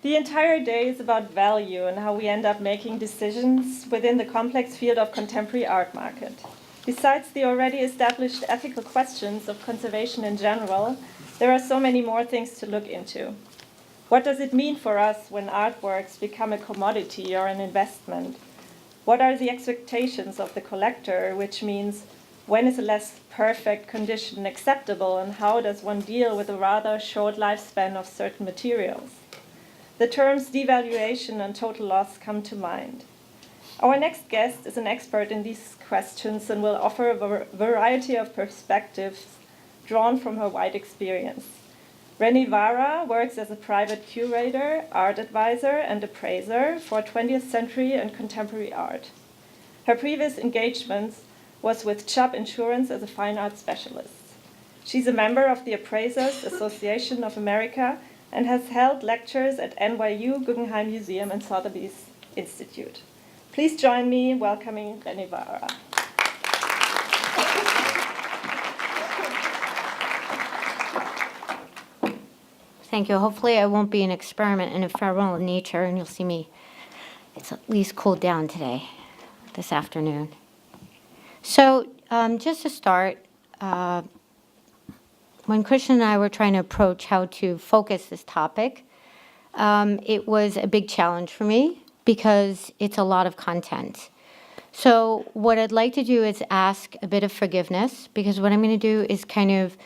The entire day is about value and how we end up making decisions within the complex field of contemporary art market. Besides the already established ethical questions of conservation in general, there are so many more things to look into. What does it mean for us when artworks become a commodity or an investment? What are the expectations of the collector, which means when is a less perfect condition acceptable, and how does one deal with a rather short lifespan of certain materials? The terms devaluation and total loss come to mind. Our next guest is an expert in these questions and will offer a variety of perspectives drawn from her wide experience. Renée Vara works as a private curator, art advisor, and appraiser for 20th century and contemporary art. Her previous engagements was with Chubb Insurance as a fine art specialist. She's a member of the Appraisers Association of America and has held lectures at NYU, Guggenheim Museum, and Sotheby's Institute. Please join me in welcoming Renée Vara. Thank you. Hopefully I won't be an experiment in ephemeral nature, and you'll see me. It's at least cooled down today, this afternoon. So just to start, when Christian and I were trying to approach how to focus this topic, it was a big challenge for me because it's a lot of content. So what I'd like to do is ask a bit of forgiveness, because what I'm going to do is kind of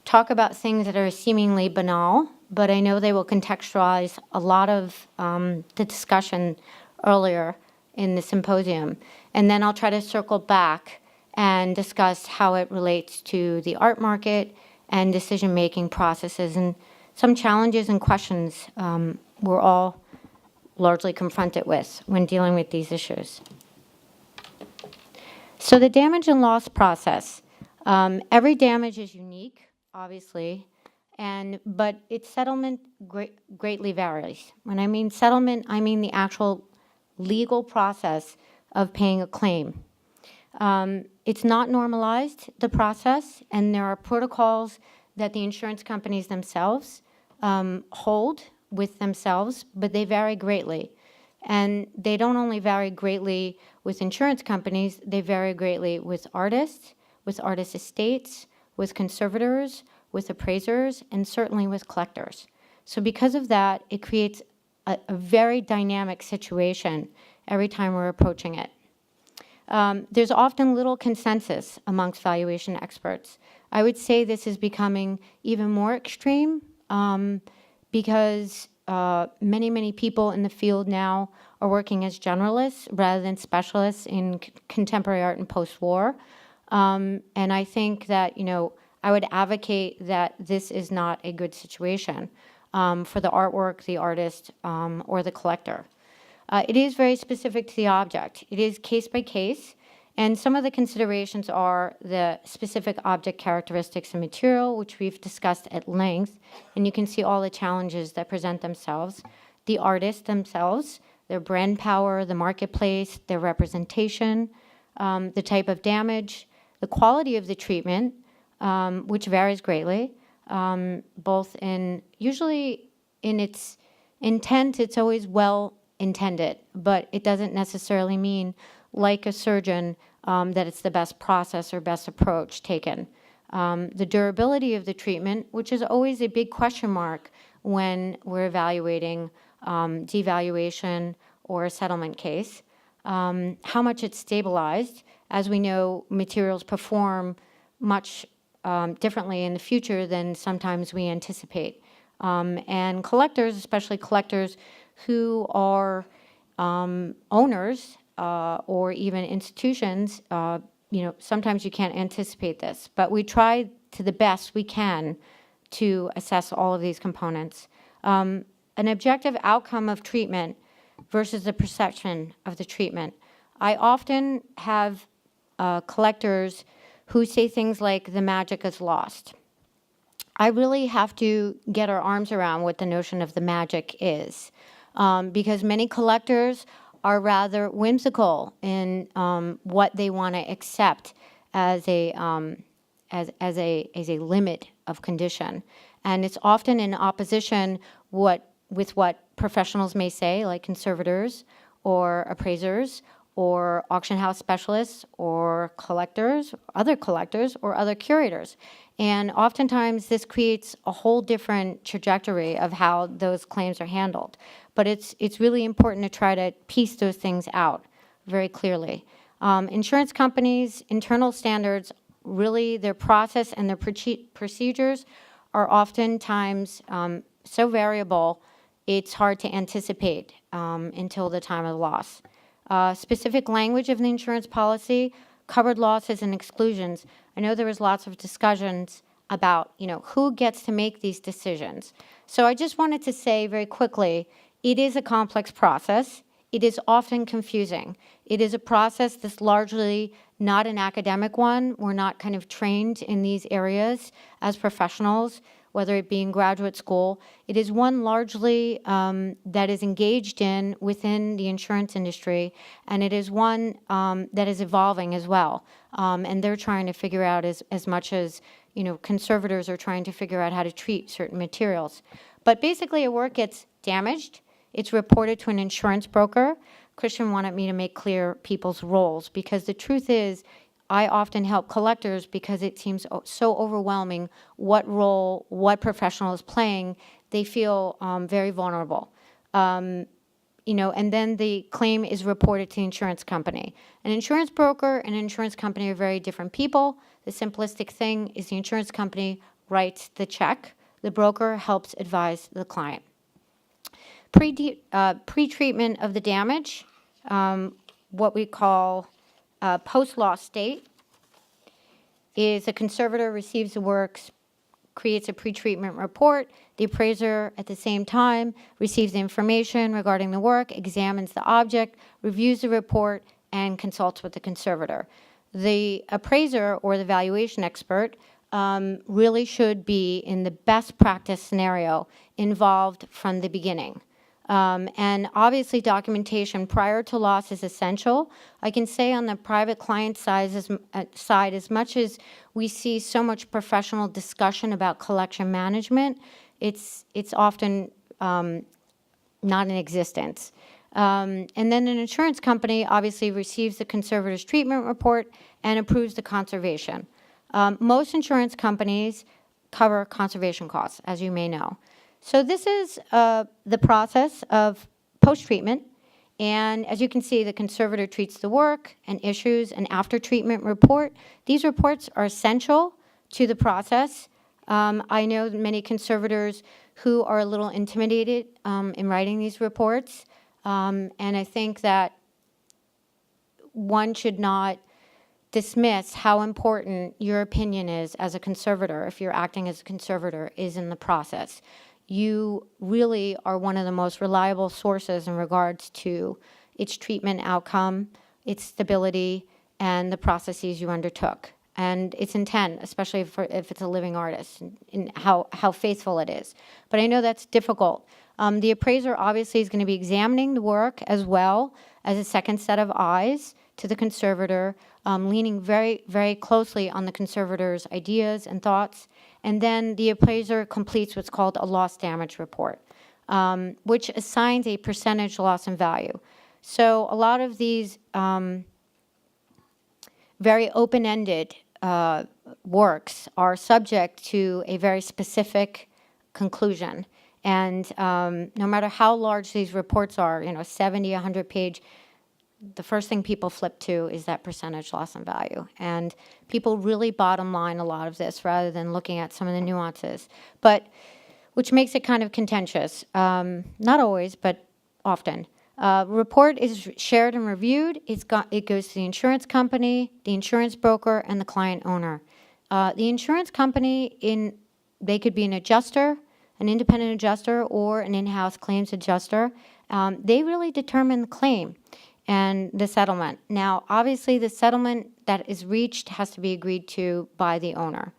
talk about things that are seemingly banal, but I know they will contextualize a lot of the discussion earlier in the symposium. And then I'll try to circle back and discuss how it relates to the art market and decision-making processes and some challenges and questions we're all largely confronted with when dealing with these issues. So the damage and loss process. Every damage is unique, obviously, but its settlement greatly varies. When I mean settlement, I mean the actual legal process of paying a claim. It's not normalized, the process, and there are protocols that the insurance companies themselves hold with themselves, but they vary greatly. And they don't only vary greatly with insurance companies, they vary greatly with artists estates, with conservators, with appraisers, and certainly with collectors. So because of that, it creates a very dynamic situation every time we're approaching it. There's often little consensus amongst valuation experts. I would say this is becoming even more extreme because many, many people in the field now are working as generalists rather than specialists in contemporary art and post-war. And I think that, I would advocate that this is not a good situation for the artwork, the artist, or the collector. It is very specific to the object. It is case by case, and some of the considerations are the specific object characteristics and material, which we've discussed at length, and you can see all the challenges that present themselves. The artists themselves, their brand power, the marketplace, their representation, the type of damage, the quality of the treatment, which varies greatly, both usually in its intent, it's always well intended, but it doesn't necessarily mean, like a surgeon, that it's the best process or best approach taken. The durability of the treatment, which is always a big question mark when we're evaluating devaluation or a settlement case. How much it's stabilized. As we know, materials perform much differently in the future than sometimes we anticipate. And collectors, especially collectors who are owners or even institutions, sometimes you can't anticipate this. But we try to the best we can to assess all of these components. An objective outcome of treatment versus the perception of the treatment. I often have collectors who say things like the magic is lost. I really have to get our arms around what the notion of the magic is, because many collectors are rather whimsical in what they want to accept as a limit of condition, and it's often in opposition with what professionals may say, like conservators or appraisers or auction house specialists or collectors, or other curators. And oftentimes this creates a whole different trajectory of how those claims are handled. But it's really important to try to piece those things out very clearly. Insurance companies' internal standards, really their process and their procedures are oftentimes so variable, it's hard to anticipate until the time of loss. Specific language of the insurance policy, covered losses and exclusions. I know there was lots of discussions about, who gets to make these decisions. So I just wanted to say very quickly, it is a complex process. It is often confusing. It is a process that's largely not an academic one. We're not kind of trained in these areas as professionals, whether it be in graduate school. It is one largely that is engaged in within the insurance industry, and it is one that is evolving as well. And they're trying to figure out as much as, conservators are trying to figure out how to treat certain materials. But basically, a work gets damaged. It's reported to an insurance broker. Christian wanted me to make clear people's roles, because the truth is, I often help collectors because it seems so overwhelming what role, what professional is playing. They feel very vulnerable. And then the claim is reported to the insurance company. An insurance broker and an insurance company are very different people. The simplistic thing is the insurance company writes the check. The broker helps advise the client. Pre-treatment of the damage, what we call post-loss state, is a conservator receives the works, creates a pre-treatment report. The appraiser, at the same time, receives the information regarding the work, examines the object, reviews the report, and consults with the conservator. The appraiser or the valuation expert really should be, in the best practice scenario, involved from the beginning. And obviously documentation prior to loss is essential. I can say on the private client side, as much as we see so much professional discussion about collection management, it's often not in existence. And then an insurance company obviously receives the conservator's treatment report and approves the conservation. Most insurance companies cover conservation costs, as you may know. So this is the process of post-treatment. And as you can see, the conservator treats the work and issues an after-treatment report. These reports are essential to the process. I know many conservators who are a little intimidated in writing these reports. And I think that one should not dismiss how important your opinion is as a conservator, if you're acting as a conservator, is in the process. You really are one of the most reliable sources in regards to its treatment outcome, its stability, and the processes you undertook, and its intent, especially if it's a living artist, and how faithful it is. But I know that's difficult. The appraiser obviously is going to be examining the work as well as a second set of eyes to the conservator, leaning very, very closely on the conservator's ideas and thoughts. And then the appraiser completes what's called a loss damage report, which assigns a percentage loss in value. So a lot of these very open-ended works are subject to a very specific conclusion. And no matter how large these reports are, 70, 100-page, the first thing people flip to is that percentage loss in value. And people really bottom line a lot of this rather than looking at some of the nuances, which makes it kind of contentious. Not always, but often. Report is shared and reviewed. It goes to the insurance company, the insurance broker, and the client owner. The insurance company, they could be an adjuster, an independent adjuster, or an in-house claims adjuster. They really determine the claim and the settlement. Now, obviously, the settlement that is reached has to be agreed to by the owner.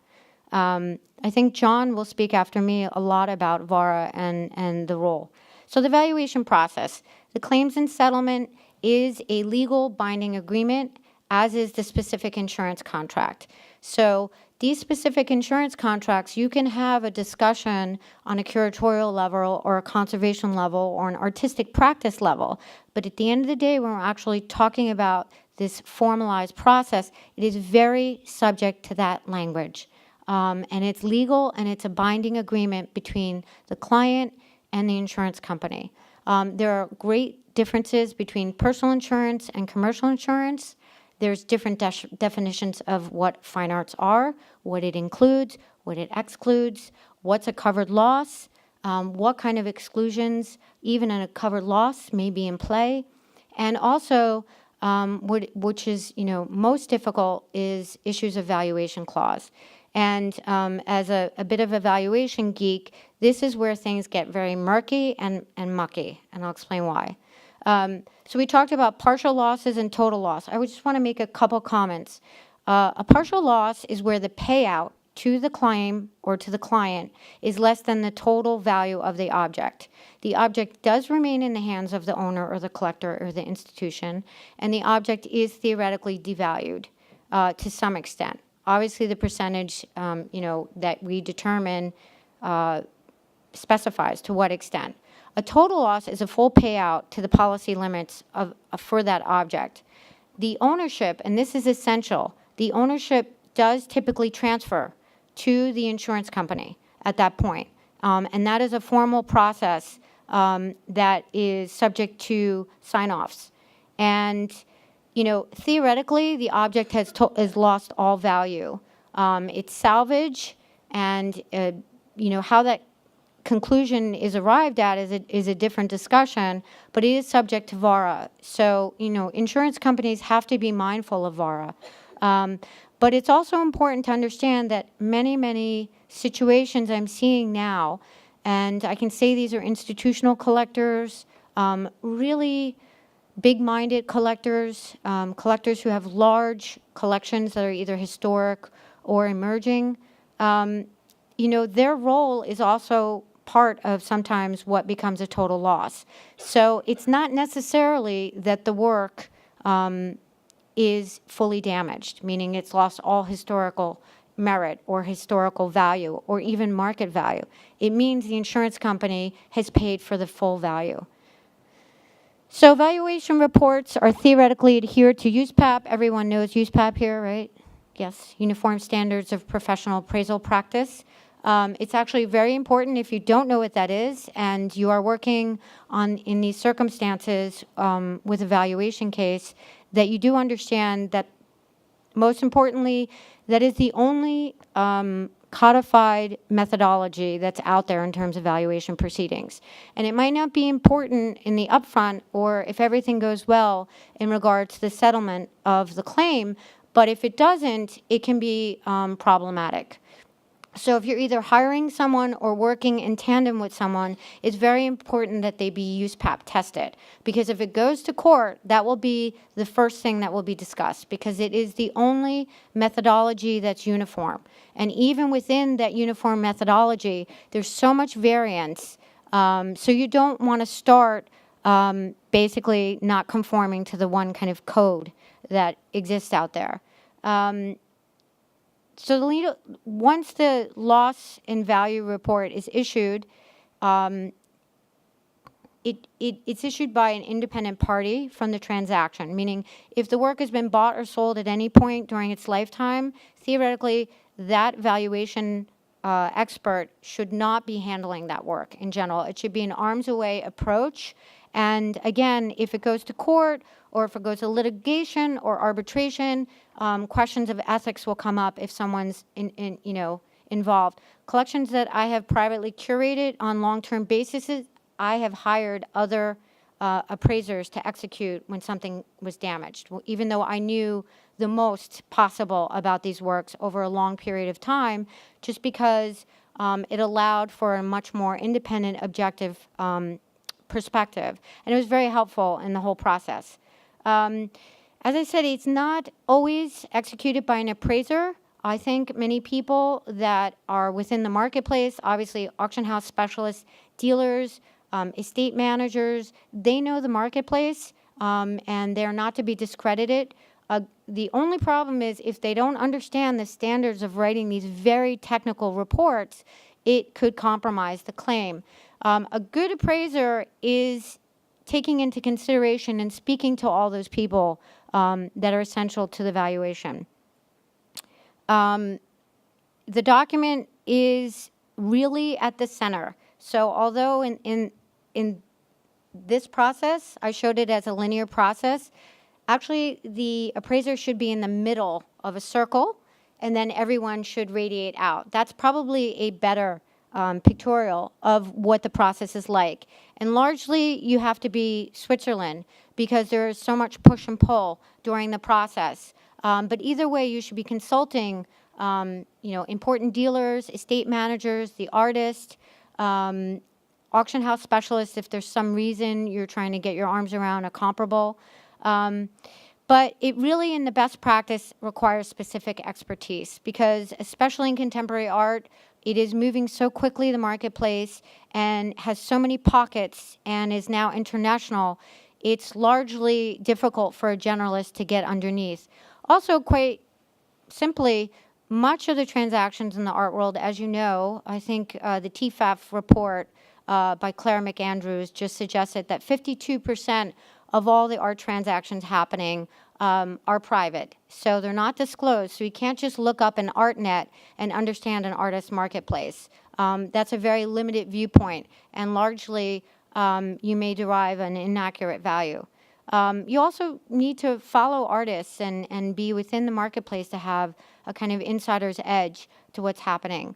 I think John will speak after me a lot about Vara and the role. So the valuation process. The claims and settlement is a legal binding agreement, as is the specific insurance contract. So these specific insurance contracts, you can have a discussion on a curatorial level or a conservation level or an artistic practice level. But at the end of the day, when we're actually talking about this formalized process, it is very subject to that language. And it's legal and it's a binding agreement between the client and the insurance company. There are great differences between personal insurance and commercial insurance. There's different definitions of what fine arts are, what it includes, what it excludes, what's a covered loss, what kind of exclusions, even in a covered loss, may be in play. And also, which is, most difficult, is issues of valuation clause. And as a bit of a valuation geek, this is where things get very murky and mucky, and I'll explain why. So we talked about partial losses and total loss. I would just want to make a couple comments. A partial loss is where the payout to the claim or to the client is less than the total value of the object. The object does remain in the hands of the owner or the collector or the institution, and the object is theoretically devalued to some extent. Obviously, the percentage, that we determine specifies to what extent. A total loss is a full payout to the policy limits for that object. The ownership, and this is essential, the ownership does typically transfer to the insurance company at that point. And that is a formal process that is subject to sign-offs. And, theoretically, the object has lost all value. It's salvage, and, how that conclusion is arrived at is a different discussion, but it is subject to Vara. So, insurance companies have to be mindful of Vara. But it's also important to understand that many, many situations I'm seeing now, and I can say these are institutional collectors, really big-minded collectors, collectors who have large collections that are either historic or emerging. Their role is also part of sometimes what becomes a total loss. So it's not necessarily that the work is fully damaged, meaning it's lost all historical merit or historical value or even market value. It means the insurance company has paid for the full value. So valuation reports are theoretically adhered to USPAP. Everyone knows USPAP here, right? Yes, Uniform Standards of Professional Appraisal Practice. It's actually very important if you don't know what that is and you are working in these circumstances with a valuation case, that you do understand that, most importantly, that is the only codified methodology that's out there in terms of valuation proceedings. And it might not be important in the upfront or if everything goes well in regard to the settlement of the claim, but if it doesn't, it can be problematic. So if you're either hiring someone or working in tandem with someone, it's very important that they be USPAP tested. Because if it goes to court, that will be the first thing that will be discussed, because it is the only methodology that's uniform. And even within that uniform methodology, there's so much variance. So you don't want to start basically not conforming to the one kind of code that exists out there. So once the loss and value report is issued, it's issued by an independent party from the transaction, meaning if the work has been bought or sold at any point during its lifetime, theoretically, that valuation expert should not be handling that work in general. It should be an arm's away approach. And again, if it goes to court or if it goes to litigation or arbitration, questions of ethics will come up if someone's involved. Collections that I have privately curated on long-term basis, I have hired other appraisers to execute when something was damaged, even though I knew the most possible about these works over a long period of time, just because it allowed for a much more independent, objective perspective. And it was very helpful in the whole process. As I said, it's not always executed by an appraiser. I think many people that are within the marketplace, obviously auction house specialists, dealers, estate managers, they know the marketplace, and they're not to be discredited. The only problem is if they don't understand the standards of writing these very technical reports, it could compromise the claim. A good appraiser is taking into consideration and speaking to all those people that are essential to the valuation. The document is really at the center. So although in this process, I showed it as a linear process, actually the appraiser should be in the middle of a circle, and then everyone should radiate out. That's probably a better pictorial of what the process is like. And largely, you have to be Switzerland because there is so much push and pull during the process. But either way, you should be consulting important dealers, estate managers, the artist, auction house specialists if there's some reason you're trying to get your arms around a comparable. But it really, in the best practice, requires specific expertise because, especially in contemporary art, it is moving so quickly, the marketplace, and has so many pockets and is now international. It's largely difficult for a generalist to get underneath. Also, quite simply, much of the transactions in the art world, as you know, I think the TFAF report by Claire McAndrews just suggested that 52% of all the art transactions happening are private. So they're not disclosed. So you can't just look up an ArtNet and understand an artist's marketplace. That's a very limited viewpoint, and largely you may derive an inaccurate value. You also need to follow artists and be within the marketplace to have a kind of insider's edge to what's happening.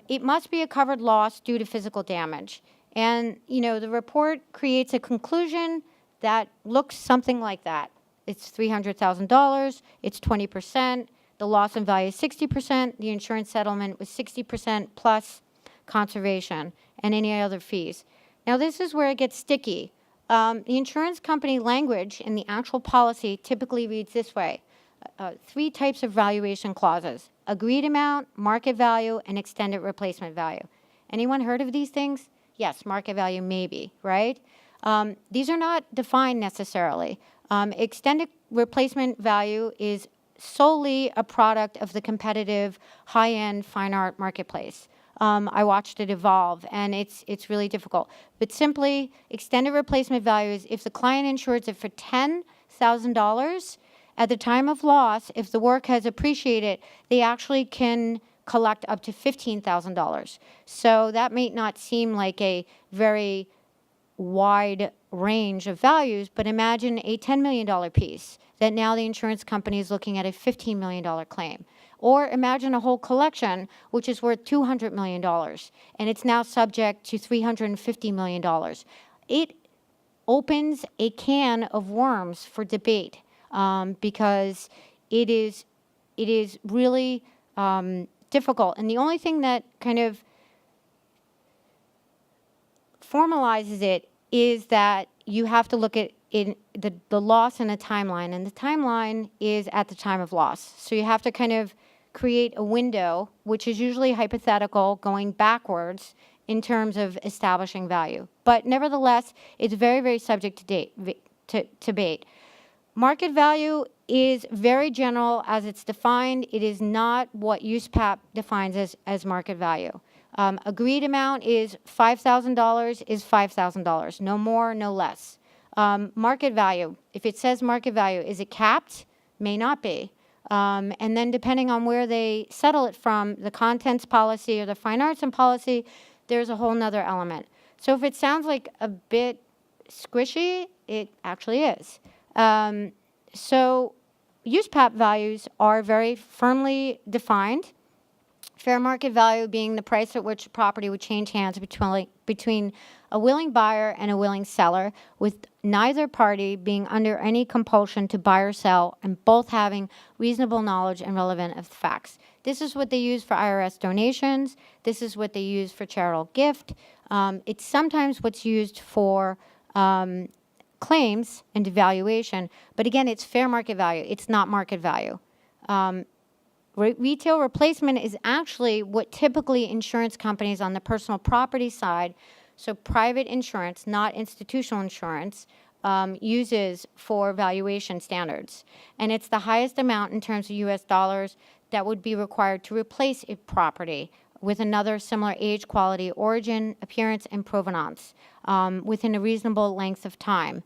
It must be a covered loss due to physical damage. And, the report creates a conclusion that looks something like that. It's $300,000, it's 20%, the loss in value is 60%, the insurance settlement was 60% plus conservation and any other fees. Now, this is where it gets sticky. The insurance company language in the actual policy typically reads this way. 3 types of valuation clauses: agreed amount, market value, and extended replacement value. Anyone heard of these things? Yes, market value maybe, right? These are not defined necessarily. Extended replacement value is solely a product of the competitive high-end fine art marketplace. I watched it evolve, and it's really difficult. But simply, extended replacement value is if the client insures it for $10,000, at the time of loss, if the work has appreciated, they actually can collect up to $15,000. So that may not seem like a very wide range of values, but imagine a $10 million piece that now the insurance company is looking at a $15 million claim. Or imagine a whole collection which is worth $200 million and it's now subject to $350 million. It opens a can of worms for debate because it is really difficult. And the only thing that kind of formalizes it is that you have to look at the loss in a timeline, and the timeline is at the time of loss. So you have to kind of create a window, which is usually hypothetical, going backwards in terms of establishing value. But nevertheless, it's very, very subject to debate. Market value is very general as it's defined. It is not what USPAP defines as market value. Agreed amount is $5,000 is $5,000, no more, no less. Market value, if it says market value, is it capped? May not be. And then depending on where they settle it from, the contents policy or the fine arts and policy, there's a whole nother element. So if it sounds like a bit squishy, it actually is. So USPAP values are very firmly defined. Fair market value being the price at which property would change hands between a willing buyer and a willing seller, with neither party being under any compulsion to buy or sell and both having reasonable knowledge and relevant of the facts. This is what they use for IRS donations. This is what they use for charitable gift. It's sometimes what's used for claims and devaluation. But again, it's fair market value. It's not market value. Retail replacement is actually what typically insurance companies on the personal property side, so private insurance, not institutional insurance, uses for valuation standards. And it's the highest amount in terms of US dollars that would be required to replace a property with another similar age, quality, origin, appearance, and provenance within a reasonable length of time.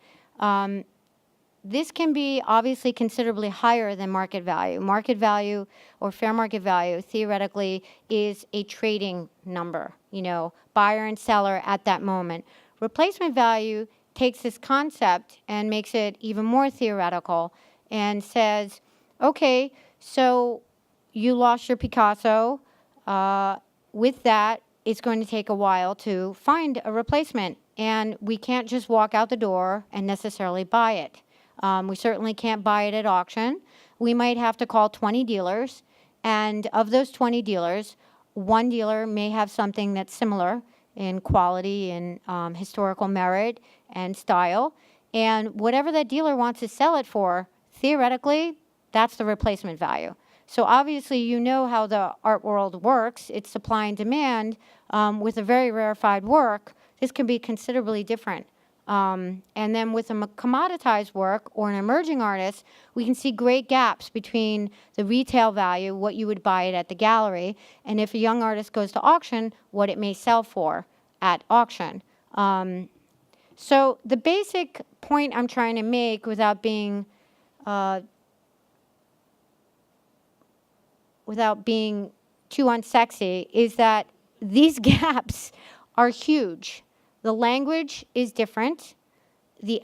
This can be obviously considerably higher than market value. Market value or fair market value theoretically is a trading number, buyer and seller at that moment. Replacement value takes this concept and makes it even more theoretical and says, okay, so you lost your Picasso. With that, it's going to take a while to find a replacement, and we can't just walk out the door and necessarily buy it. We certainly can't buy it at auction. We might have to call 20 dealers, and of those 20 dealers, one dealer may have something that's similar in quality and historical merit and style, and whatever that dealer wants to sell it for, theoretically, that's the replacement value. So obviously, you know how the art world works. It's supply and demand. With a very rarefied work, this can be considerably different. And then with a commoditized work or an emerging artist, we can see great gaps between the retail value, what you would buy it at the gallery, and if a young artist goes to auction, what it may sell for at auction. So the basic point I'm trying to make without being too unsexy is that these gaps are huge. The language is different, the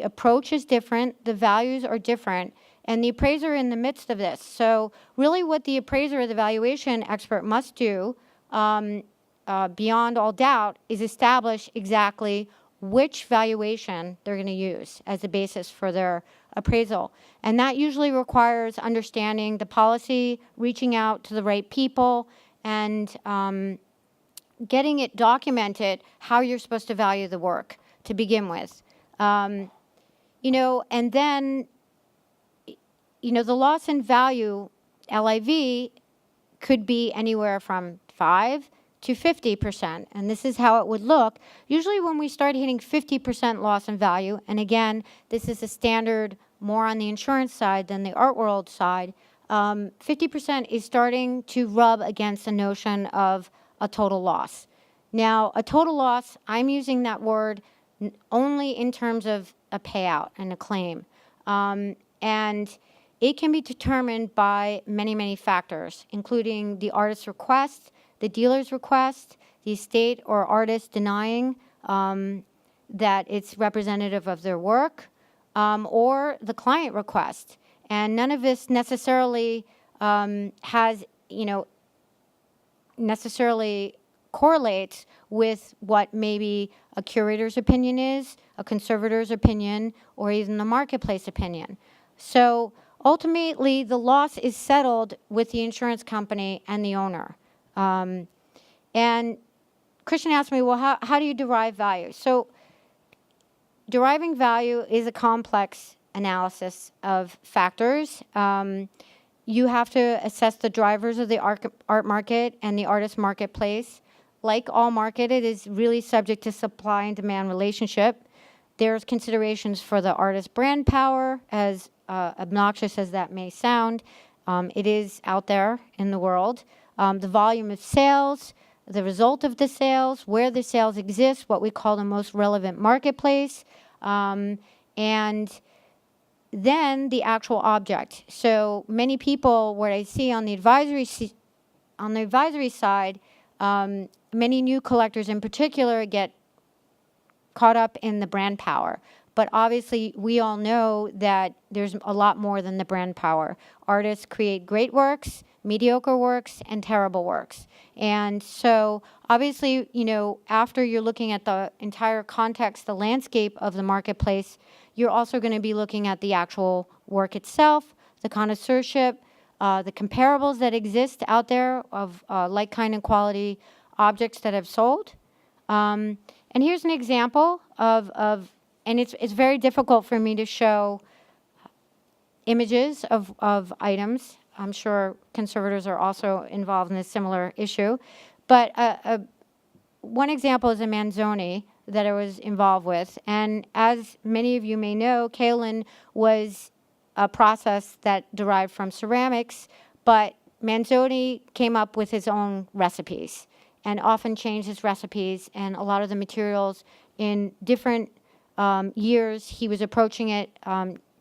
approach is different, the values are different, and the appraiser in the midst of this. So really what the appraiser or the valuation expert must do, beyond all doubt, is establish exactly which valuation they're going to use as a basis for their appraisal. And that usually requires understanding the policy, reaching out to the right people, and getting it documented how you're supposed to value the work to begin with. And then, the loss in value, LIV, could be anywhere from 5 to 50%. And this is how it would look. Usually when we start hitting 50% loss in value, and again, this is a standard more on the insurance side than the art world side, 50% is starting to rub against the notion of a total loss. Now, a total loss, I'm using that word only in terms of a payout and a claim. And it can be determined by many, many factors, including the artist's request, the dealer's request, the estate or artist denying that it's representative of their work, or the client request. And none of this necessarily necessarily correlates with what maybe a curator's opinion is, a conservator's opinion, or even the marketplace opinion. So ultimately, the loss is settled with the insurance company and the owner. And Christian asked me, well, how do you derive value? So deriving value is a complex analysis of factors. You have to assess the drivers of the art market and the artist marketplace. Like all market, it is really subject to supply and demand relationship. There's considerations for the artist brand power, as obnoxious as that may sound. It is out there in the world. The volume of sales, the result of the sales, where the sales exist, what we call the most relevant marketplace, and then the actual object. So many people, what I see on the advisory side, many new collectors in particular get caught up in the brand power. But obviously, we all know that there's a lot more than the brand power. Artists create great works, mediocre works, and terrible works. And so obviously, after you're looking at the entire context, the landscape of the marketplace, you're also going to be looking at the actual work itself, the connoisseurship, the comparables that exist out there of like kind and quality objects that have sold. And here's an example of and it's very difficult for me to show images of items. I'm sure conservators are also involved in a similar issue. But one example is a Manzoni that I was involved with. And as many of you may know, kaolin was a process that derived from ceramics, but Manzoni came up with his own recipes and often changed his recipes, and a lot of the materials in different years he was approaching it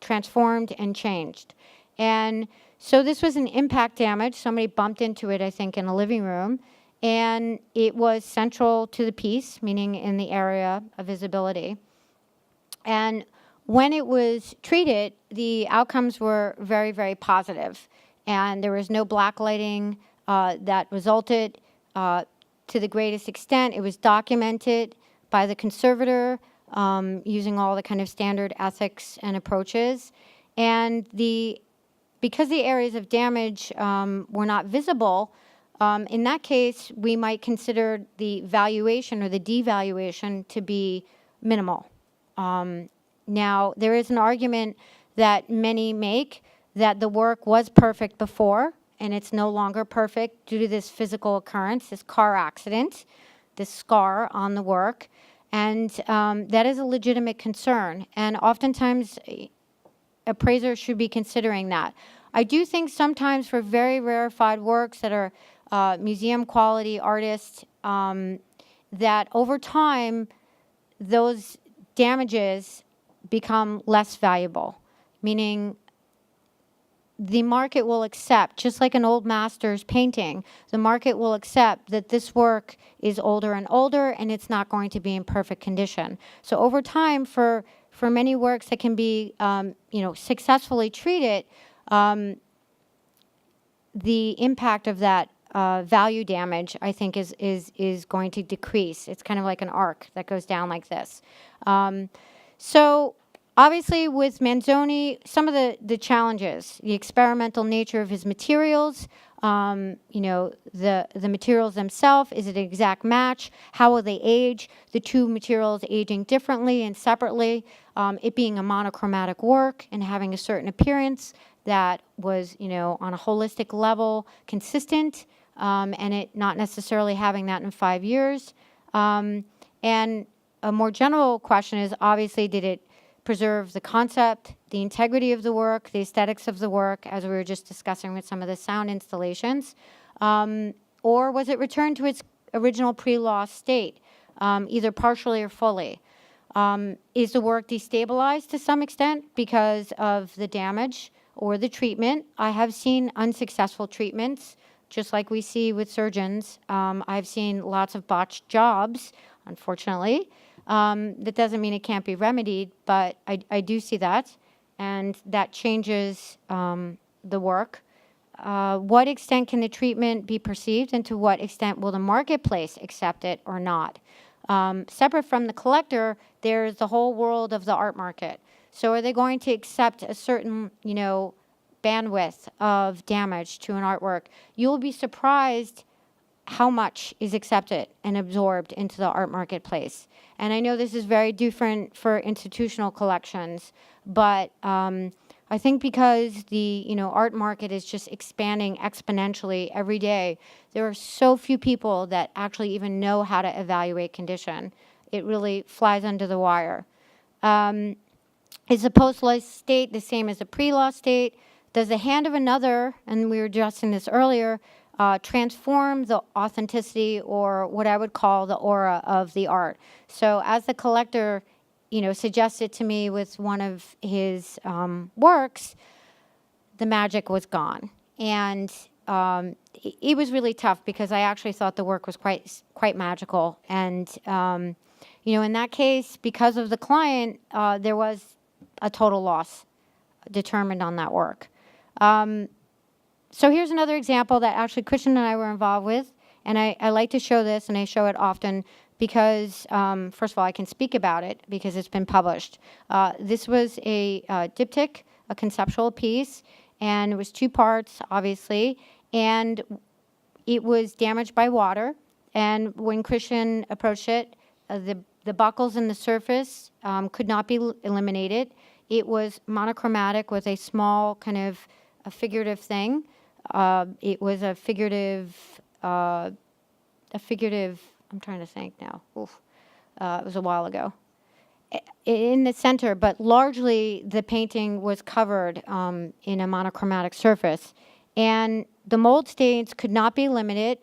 transformed and changed. And so this was an impact damage. Somebody bumped into it, I think, in a living room, and it was central to the piece, meaning in the area of visibility. And when it was treated, the outcomes were very, very positive. And there was no blacklighting that resulted to the greatest extent. It was documented by the conservator using all the kind of standard ethics and approaches. And because the areas of damage were not visible, in that case, we might consider the valuation or the devaluation to be minimal. Now, there is an argument that many make that the work was perfect before, and it's no longer perfect due to this physical occurrence, this car accident, this scar on the work. And that is a legitimate concern. And oftentimes, appraisers should be considering that. I do think sometimes for very rarefied works that are museum quality artists, that over time, those damages become less valuable, meaning the market will accept, just like an old master's painting, the market will accept that this work is older and older and it's not going to be in perfect condition. So over time, for many works that can be successfully treated, the impact of that value damage, I think, is going to decrease. It's kind of like an arc that goes down like this. So obviously with Manzoni, some of the challenges, the experimental nature of his materials, the materials themselves, is it an exact match? How will they age? The two materials aging differently and separately, it being a monochromatic work and having a certain appearance that was, on a holistic level consistent, and it not necessarily having that in 5 years. And a more general question is, obviously, did it preserve the concept, the integrity of the work, the aesthetics of the work, as we were just discussing with some of the sound installations, or was it returned to its original pre-loss state, either partially or fully? Is the work destabilized to some extent because of the damage or the treatment? I have seen unsuccessful treatments, just like we see with surgeons. I've seen lots of botched jobs, unfortunately. That doesn't mean it can't be remedied, but I do see that, and that changes the work. What extent can the treatment be perceived, and to what extent will the marketplace accept it or not? Separate from the collector, there's the whole world of the art market. So are they going to accept a certain, bandwidth of damage to an artwork? You'll be surprised how much is accepted and absorbed into the art marketplace. And I know this is very different for institutional collections, but I think because the art market is just expanding exponentially every day, there are so few people that actually even know how to evaluate condition. It really flies under the wire. Is the post-loss state the same as the pre-loss state? Does the hand of another, and we were addressing this earlier, transform the authenticity, or what I would call the aura of the art? So as the collector, suggested to me with one of his works, the magic was gone. And it was really tough because I actually thought the work was quite magical. And, in that case, because of the client, there was a total loss determined on that work. So here's another example that actually Christian and I were involved with, and I like to show this, and I show it often because, first of all, I can speak about it because it's been published. This was a diptych, a conceptual piece, and it was 2 parts, obviously, and it was damaged by water. And when Christian approached it, the buckles in the surface could not be eliminated. It was monochromatic with a small kind of a figurative thing. It was a figurative, I'm trying to think now. Oof. It was a while ago. In the center, but largely the painting was covered in a monochromatic surface. And the mold stains could not be limited.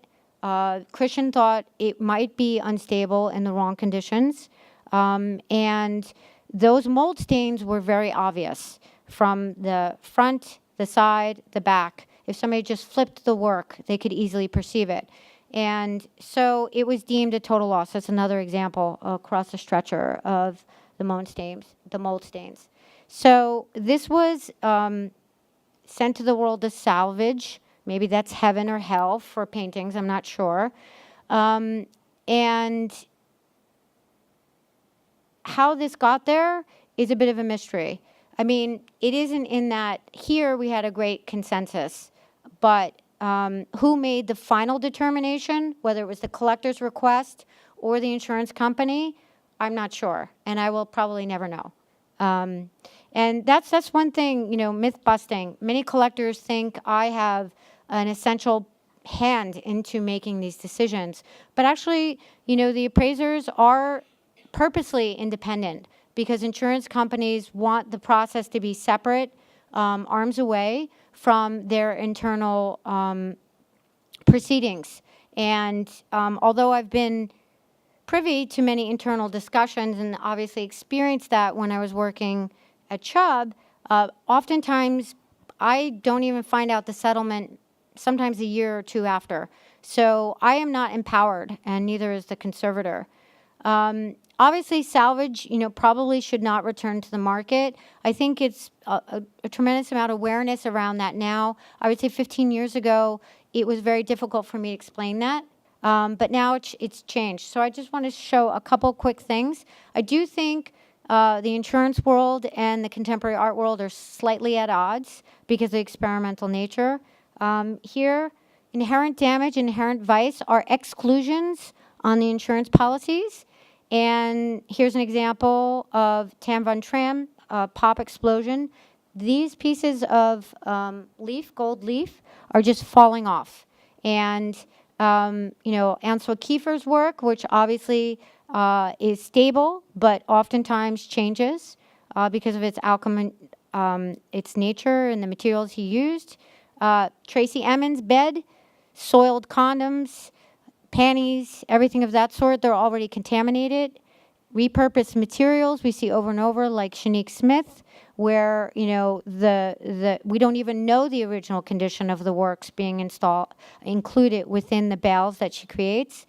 Christian thought it might be unstable in the wrong conditions. And those mold stains were very obvious from the front, the side, the back. If somebody just flipped the work, they could easily perceive it. And so it was deemed a total loss. That's another example across the stretcher of the mold stains. So this was sent to the world as salvage. Maybe that's heaven or hell for paintings, I'm not sure. And how this got there is a bit of a mystery. I mean, it isn't in that here we had a great consensus, but who made the final determination, whether it was the collector's request or the insurance company, I'm not sure, and I will probably never know. And that's one thing, myth busting. Many collectors think I have an essential hand into making these decisions, but actually, the appraisers are purposely independent because insurance companies want the process to be separate, arms away from their internal proceedings. And although I've been privy to many internal discussions and obviously experienced that when I was working at Chubb, oftentimes I don't even find out the settlement sometimes a year or two after. So I am not empowered, and neither is the conservator. Obviously, salvage, probably should not return to the market. I think it's a tremendous amount of awareness around that now. I would say 15 years ago, it was very difficult for me to explain that. But now it's changed. So I just want to show a couple quick things. I do think the insurance world and the contemporary art world are slightly at odds because of the experimental nature. Here, inherent damage, inherent vice are exclusions on the insurance policies. And here's an example of Tam Van Tram, pop explosion. These pieces of gold leaf, are just falling off. And Ansel Kiefer's work, which obviously is stable, but oftentimes changes because of its alchemy, its nature and the materials he used. Tracy Emin's bed, soiled condoms, panties, everything of that sort, they're already contaminated. Repurposed materials we see over and over, like Shanique Smith, where we don't even know the original condition of the works being included within the bales that she creates.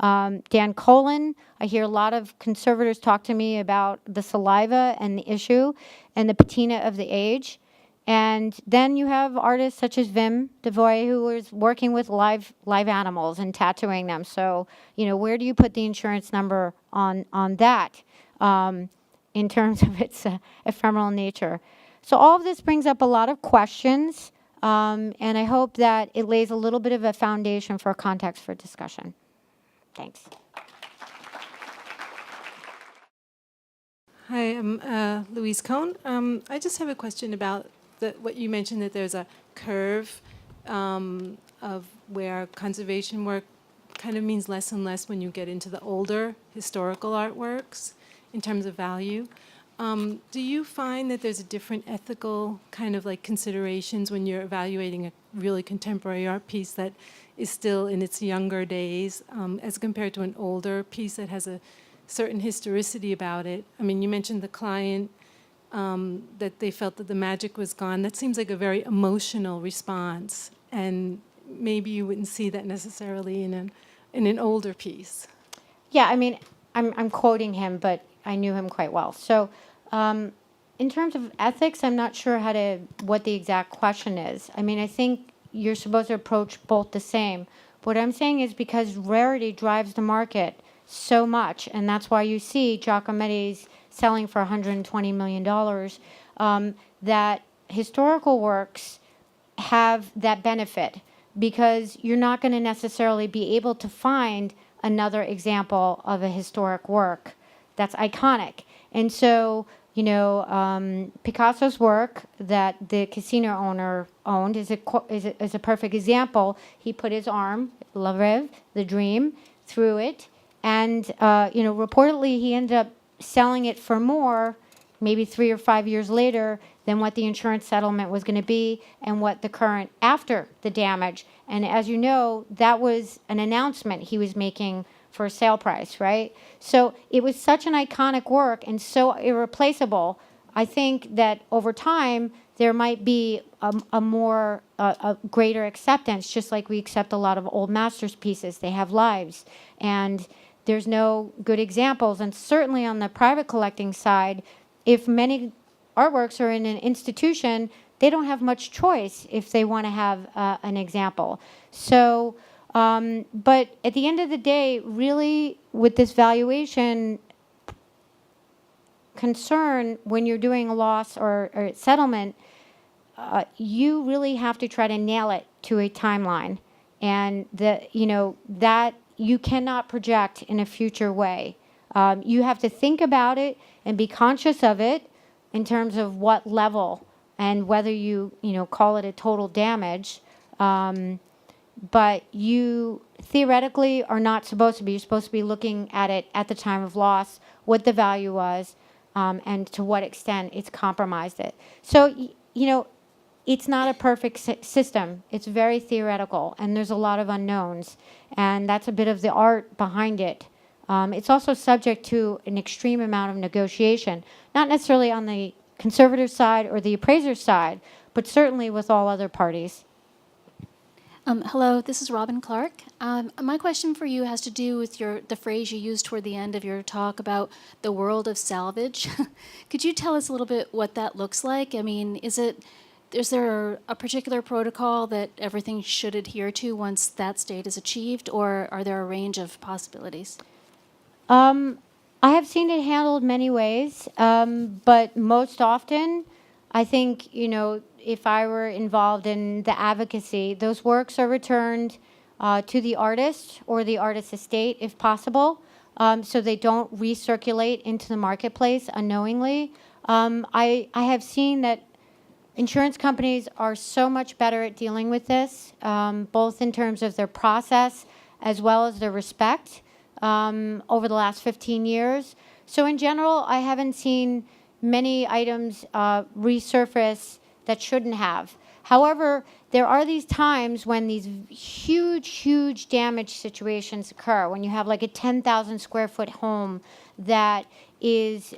Dan Colin, I hear a lot of conservators talk to me about the saliva and the issue and the patina of the age. And then you have artists such as Wim Devoy, who is working with live animals and tattooing them. So, where do you put the insurance number on that in terms of its ephemeral nature? So all of this brings up a lot of questions, and I hope that it lays a little bit of a foundation for a context for discussion. Thanks. Hi, I'm Louise Cohn. I just have a question about what you mentioned, that there's a curve of where conservation work kind of means less and less when you get into the older historical artworks in terms of value. Do you find that there's a different ethical kind of like considerations when you're evaluating a really contemporary art piece that is still in its younger days as compared to an older piece that has a certain historicity about it? I mean, you mentioned the client, that they felt that the magic was gone. That seems like a very emotional response, and maybe you wouldn't see that necessarily in an older piece. Yeah, I mean, I'm quoting him, but I knew him quite well. So in terms of ethics, I'm not sure what the exact question is. I mean, I think you're supposed to approach both the same. What I'm saying is because rarity drives the market so much, and that's why you see Giacometti's selling for $120 million, that historical works have that benefit because you're not going to necessarily be able to find another example of a historic work that's iconic. And so, Picasso's work that the casino owner owned is a perfect example. He put his arm, La Rêve, the dream, through it, And, reportedly he ended up selling it for more, maybe 3 or 5 years later, than what the insurance settlement was going to be and what the current after the damage. And as you know, that was an announcement he was making for a sale price, right? So it was such an iconic work and so irreplaceable. I think that over time, there might be a greater acceptance, just like we accept a lot of old masters pieces. They have lives. And there's no good examples. And certainly on the private collecting side, if many artworks are in an institution, they don't have much choice if they want to have an example. So, but at the end of the day, really, with this valuation concern, when you're doing a loss or settlement, you really have to try to nail it to a timeline, and that you cannot project in a future way. You have to think about it and be conscious of it in terms of what level and whether you call it a total damage. But you theoretically are not supposed to be. You're supposed to be looking at it at the time of loss, what the value was, and to what extent it's compromised it. So, it's not a perfect system. It's very theoretical, and there's a lot of unknowns, and that's a bit of the art behind it. It's also subject to an extreme amount of negotiation, not necessarily on the conservator side or the appraiser side, but certainly with all other parties. Hello, this is Robin Clark. My question for you has to do with the phrase you used toward the end of your talk about the world of salvage. Could you tell us a little bit what that looks like? I mean, is there a particular protocol that everything should adhere to once that state is achieved, or are there a range of possibilities? I have seen it handled many ways, but most often, I think, if I were involved in the advocacy, those works are returned to the artist or the artist's estate, if possible, so they don't recirculate into the marketplace unknowingly. I have seen that insurance companies are so much better at dealing with this, both in terms of their process as well as their respect over the last 15 years. So in general, I haven't seen many items resurface that shouldn't have. However, there are these times when these huge damage situations occur, when you have like a 10,000 square foot home that is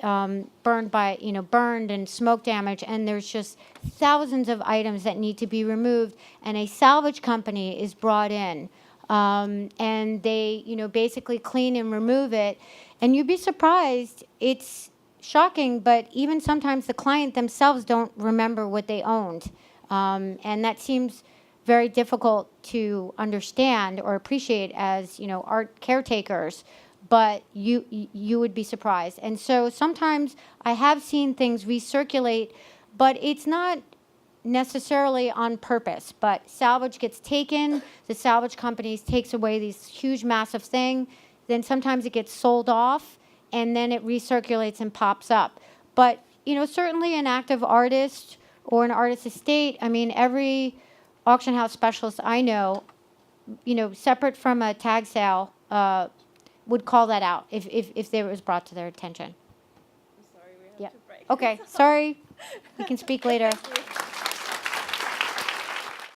burned and smoke damage, and there's just thousands of items that need to be removed, and a salvage company is brought in, and they basically clean and remove it, and you'd be surprised. It's shocking, but even sometimes the client themselves don't remember what they owned, and that seems very difficult to understand or appreciate as art caretakers. But you would be surprised. And so sometimes I have seen things recirculate, but it's not necessarily on purpose. But salvage gets taken, the salvage companies takes away this huge massive thing, then sometimes it gets sold off, and then it recirculates and pops up. But certainly an active artist or an artist's estate, I mean, every auction house specialist I know, separate from a tag sale, would call that out if it was brought to their attention. I'm sorry, we have Yeah. to break. Okay, sorry. We can speak later.